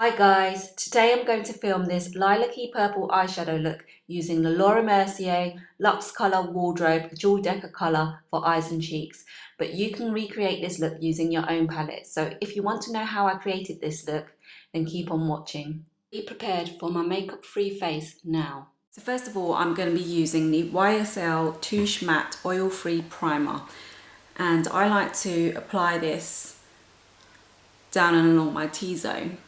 Hi guys, today I'm going to film this lilac-y purple eyeshadow look using the Laura Mercier Luxe Colour Wardrobe Dual Decker Colour for eyes and cheeks. But you can recreate this look using your own palette. So if you want to know how I created this look, then keep on watching. Be prepared for my makeup-free face now. So first of all, I'm going to be using the YSL Touche Matte Oil-Free Primer. And I like to apply this down and along my T-zone,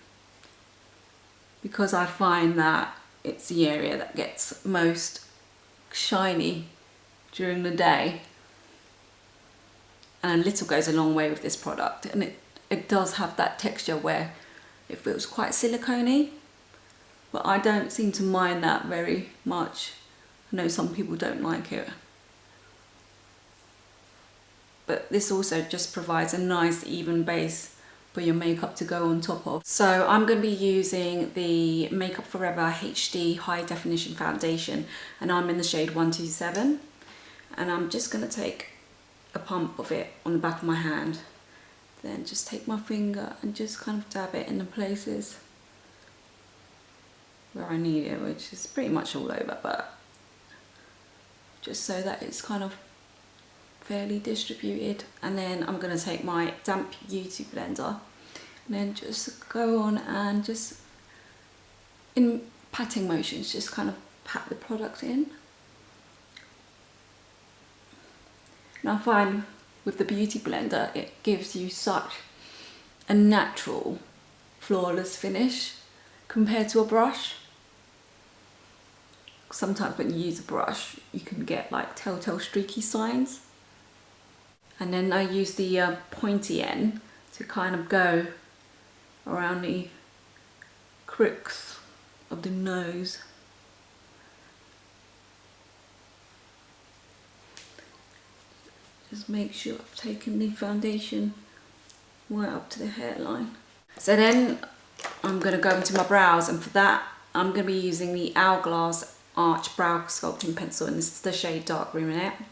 because I find that it's the area that gets most shiny during the day, and a little goes a long way with this product, and it does have that texture where it feels quite silicone-y, but I don't seem to mind that very much. I know some people don't like it, but this also just provides a nice even base for your makeup to go on top of. So I'm going to be using the Makeup Forever HD High Definition Foundation, and I'm in the shade 127, and I'm just going to take a pump of it on the back of my hand, then just take my finger and just kind of dab it in the places where I need it, which is pretty much all over, but just so that it's kind of fairly distributed. And then I'm going to take my damp beauty blender and then just go on and just in patting motions just kind of pat the product in. And I find with the beauty blender it gives you such a natural flawless finish compared to a brush. Sometimes when you use a brush you can get like telltale streaky signs. And then I use the pointy end to kind of go around the crooks of the nose. Just make sure I've taken the foundation right up to the hairline. So then I'm going to go into my brows, and for that I'm going to be using the Hourglass Arch Brow Sculpting Pencil, and this is the shade Dark Brunette.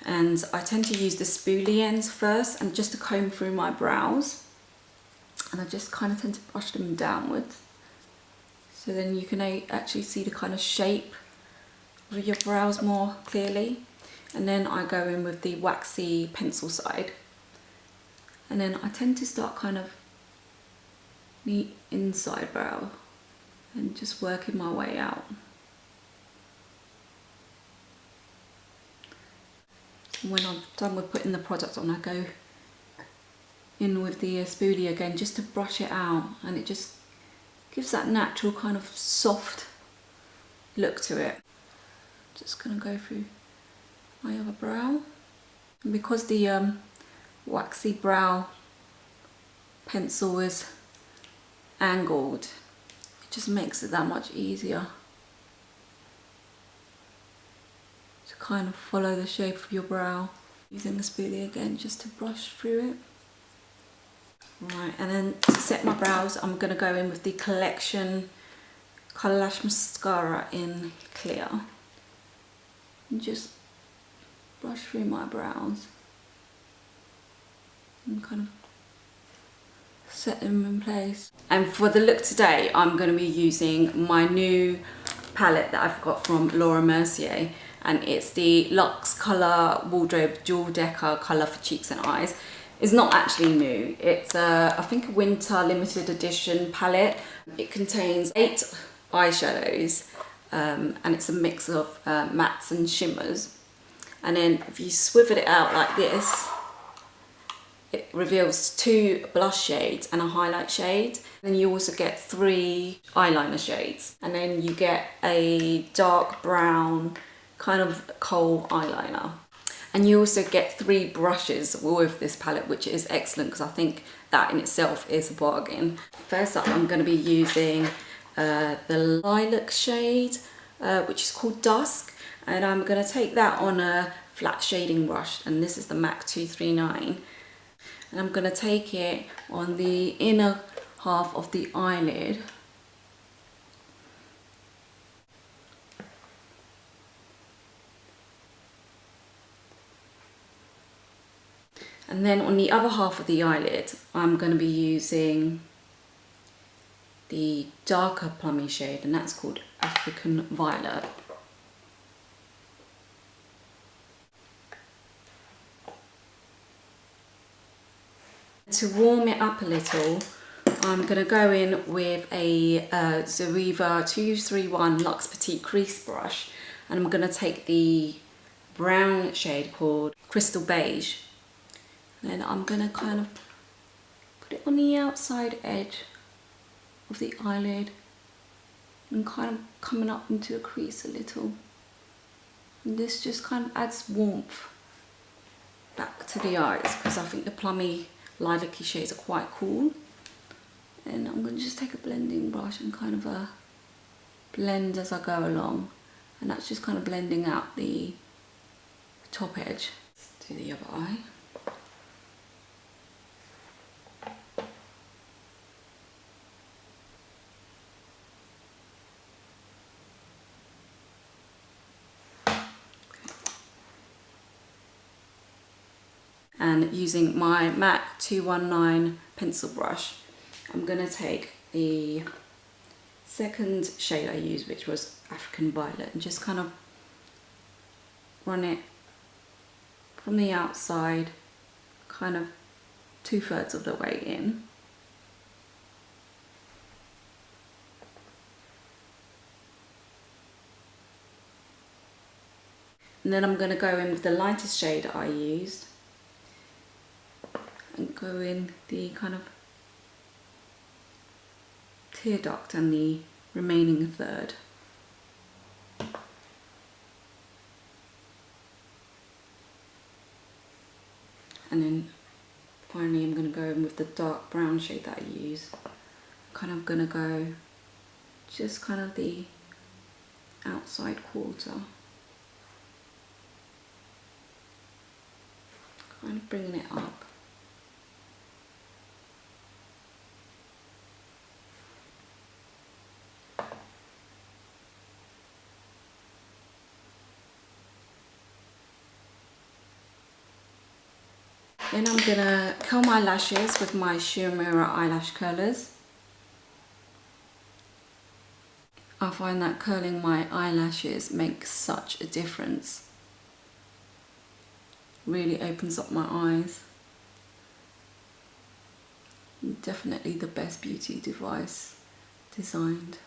And I tend to use the spoolie ends first, and just to comb through my brows, and I just kind of tend to brush them downwards, so then you can actually see the kind of shape of your brows more clearly. And then I go in with the waxy pencil side, and then I tend to start kind of the inside brow and just working my way out. When I'm done with putting the product on, I go in with the spoolie again just to brush it out, and it just gives that natural kind of soft look to it. Just gonna go through my other brow, and because the waxy brow pencil is angled, it just makes it that much easier to kind of follow the shape of your brow. Using the spoolie again just to brush through it. Right, and then to set my brows I'm going to go in with the Collection Colour Lash Mascara in Clear, and just brush through my brows and kind of set them in place. And for the look today I'm going to be using my new palette that I've got from Laura Mercier, and it's the Luxe Colour Wardrobe Dual Decker Colour for Cheeks and Eyes. It's not actually new, it's I think a winter limited edition palette. It contains 8 eyeshadows, and it's a mix of mattes and shimmers. And then if you swivel it out like this, it reveals 2 blush shades and a highlight shade. Then you also get 3 eyeliner shades, and then you get a dark brown kind of kohl eyeliner. And you also get 3 brushes with this palette, which is excellent because I think that in itself is a bargain. First up I'm going to be using the lilac shade, which is called Dusk, and I'm going to take that on a flat shading brush, and this is the MAC 239. And I'm going to take it on the inner half of the eyelid. And then on the other half of the eyelid, I'm going to be using the darker plummy shade, and that's called African Violet. To warm it up a little, I'm going to go in with a Zoeva 231 Luxe Petite Crease brush, and I'm going to take the brown shade called Crystal Beige. Then I'm going to kind of put it on the outside edge of the eyelid and kind of coming up into a crease a little. And this just kind of adds warmth back to the eyes, because I think the plummy lilac-y shades are quite cool. And I'm going to just take a blending brush and kind of blend as I go along, and that's just kind of blending out the top edge. Let's do the other eye. And using my MAC 219 pencil brush, I'm going to take the second shade I used, which was African Violet, and just kind of run it from the outside, kind of 2/3 of the way in. And then I'm going to go in with the lightest shade I used and go in the kind of tear duct and the remaining third. And then finally I'm going to go in with the dark brown shade that I use. Kind of going to go just kind of the outside quarter. Kind of bringing it up. Then I'm gonna curl my lashes with my Uemura eyelash curlers. I find that curling my eyelashes makes such a difference. Really opens up my eyes. Definitely the best beauty device designed.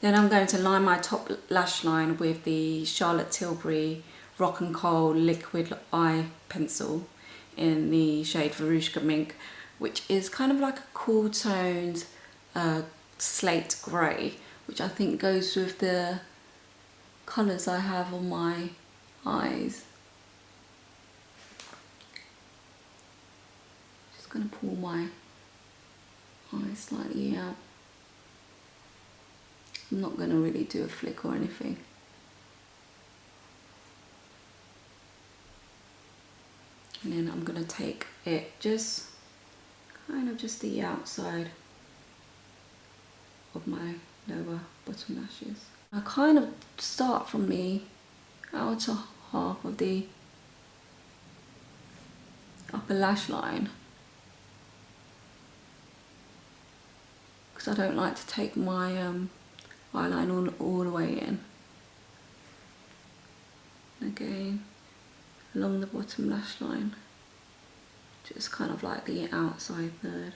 Then I'm going to line my top lash line with the Charlotte Tilbury Rock and Kohl liquid eye pencil in the shade Verushka Mink, which is kind of like a cool toned slate grey, which I think goes with the colours I have on my eyes. Just going to pull my eye slightly out. I'm not going to really do a flick or anything. And then I'm going to take it just kind of just the outside of my lower bottom lashes. I kind of start from the outer half of the upper lash line, because I don't like to take my eyeline all the way in. Again, along the bottom lash line, just kind of like the outside third.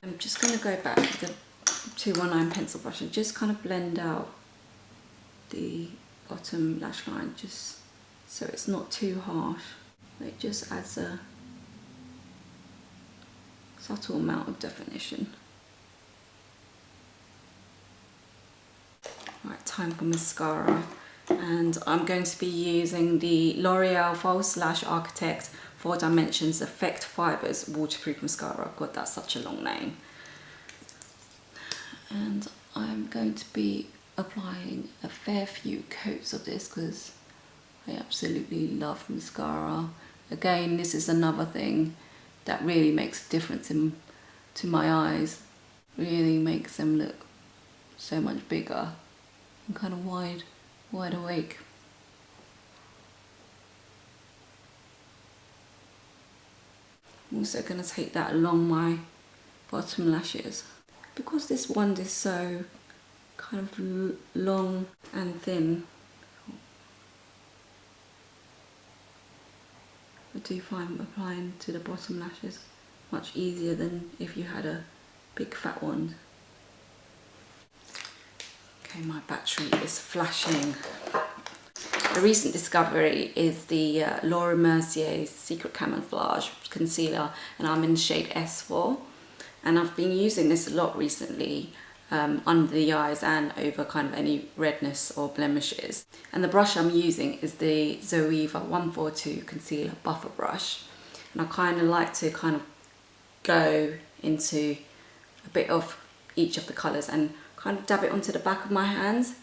I'm just going to go back with the 219 pencil brush and just kind of blend out the bottom lash line, just so it's not too harsh. It just adds a subtle amount of definition. Right, time for mascara. And I'm going to be using the L'Oreal False Lash Architect 4 Dimensions Effect Fibers Waterproof Mascara. God, that's such a long name. And I'm going to be applying a fair few coats of this because I absolutely love mascara. Again, this is another thing that really makes a difference to my eyes. Really makes them look so much bigger and kind of wide awake. I'm also going to take that along my bottom lashes. because this wand is so kind of long and thin, I do find applying to the bottom lashes much easier than if you had a big fat wand. Okay, my battery is flashing. A recent discovery is the Laura Mercier Secret Camouflage Concealer, and I'm in shade S4. And I've been using this a lot recently under the eyes and over kind of any redness or blemishes. And the brush I'm using is the Zoeva 142 Concealer Buffer Brush. And I kind of like to kind of go into a bit of each of the colours and kind of dab it onto the back of my hands,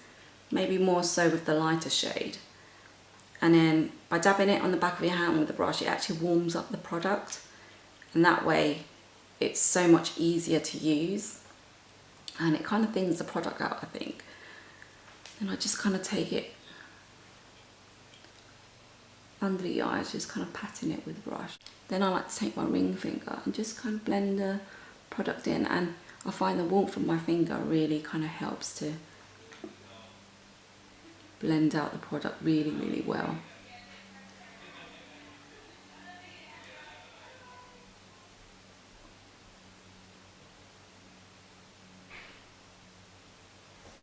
maybe more so with the lighter shade. And then by dabbing it on the back of your hand with the brush, it actually warms up the product, and that way it's so much easier to use, and it kind of thins the product out, I think. And I just kind of take it under the eyes, just kind of patting it with the brush. Then I like to take my ring finger and just kind of blend the product in, and I find the warmth of my finger really kind of helps to blend out the product really, really well.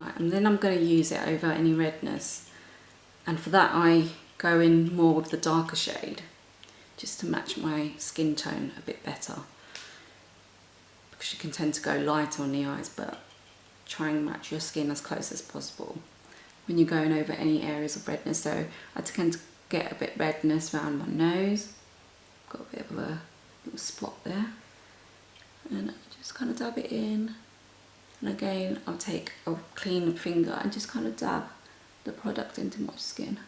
Right, and then I'm going to use it over any redness, and for that I go in more with the darker shade just to match my skin tone a bit better, because you can tend to go lighter on the eyes, but try and match your skin as close as possible when you're going over any areas of redness. So I tend to get a bit redness around my nose, got a bit of a little spot there, and just kind of dab it in. And again, I'll take a clean finger and just kind of dab the product into my skin.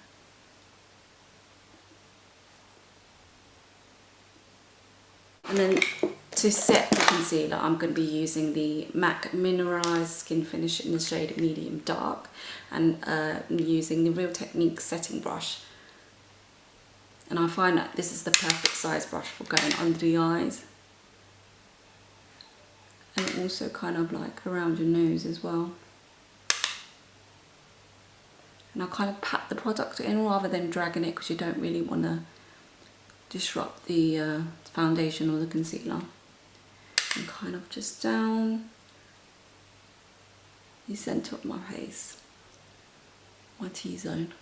And then to set the concealer, I'm going to be using the MAC Mineralized Skin Finish in the shade Medium Dark, and I'm using the Real Technique setting brush. And I find that this is the perfect size brush for going under the eyes, and also kind of like around your nose as well. And I kind of pat the product in rather than dragging it, because you don't really want to disrupt the foundation or the concealer. And kind of just down the centre of my face, my T-zone.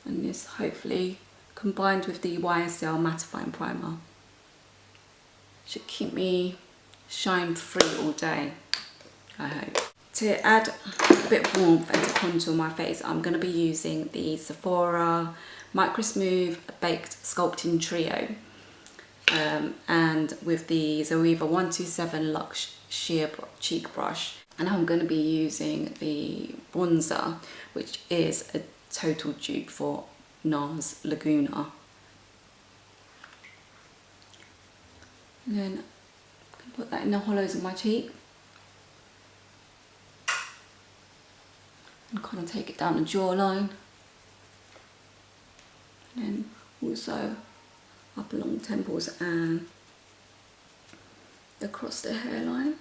And this hopefully combined with the YSL mattifying primer should keep me shine free all day, I hope. To add a bit of warmth and to contour my face, I'm going to be using the Sephora Microsmooth Baked Sculpting Trio, and with the Zoeva 127 Luxe Sheer Cheek Brush. And I'm going to be using the bronzer, which is a total dupe for NARS Laguna. And then I can put that in the hollows of my cheek and kind of take it down the jawline, and then also up along the temples and across the hairline.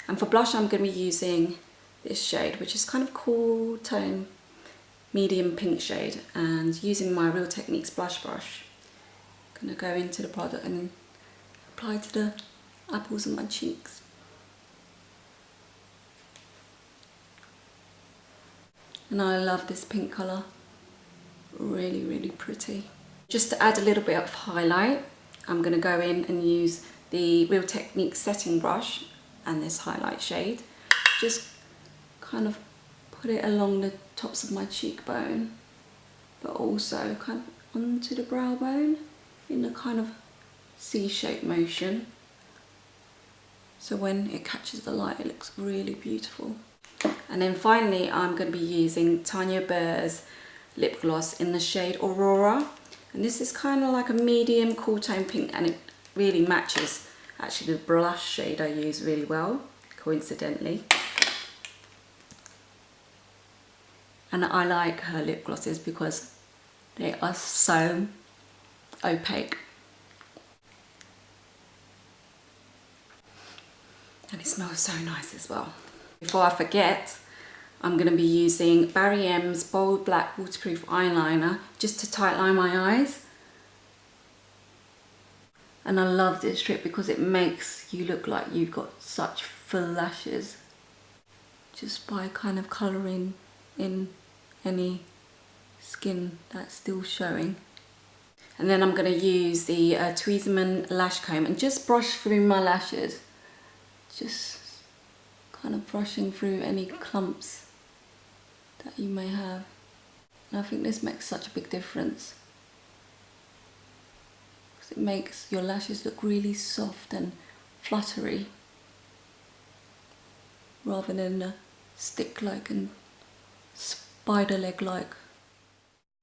And for blush, I'm going to be using this shade, which is kind of cool tone, medium pink shade, and using my Real Techniques blush brush, I'm going to go into the product and apply to the apples of my cheeks. And I love this pink colour, really, really pretty. Just to add a little bit of highlight, I'm going to go in and use the Real Techniques setting brush and this highlight shade. Just kind of put it along the tops of my cheekbone, but also kind of onto the brow bone in a kind of C-shaped motion. So when it catches the light, it looks really beautiful. And then finally, I'm going to be using Tanya Burr's lip gloss in the shade Aurora. And this is kind of like a medium cool tone pink, and it really matches actually the blush shade I use really well, coincidentally. And I like her lip glosses because they are so opaque. And it smells so nice as well. Before I forget, I'm going to be using Barry M's Bold Black Waterproof Eyeliner just to tightline my eyes. And I love this trick because it makes you look like you've got such full lashes just by kind of colouring in any skin that's still showing. And then I'm going to use the Tweezerman lash comb and just brush through my lashes. Just kind of brushing through any clumps that you may have. And I think this makes such a big difference. Because it makes your lashes look really soft and fluttery. Rather than stick-like and spider leg-like.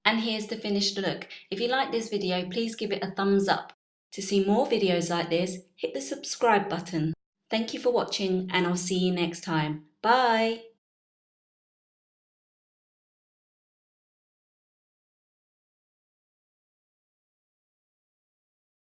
And here's the finished look. If you like this video, please give it a thumbs up. To see more videos like this, hit the subscribe button. Thank you for watching and I'll see you next time. Bye!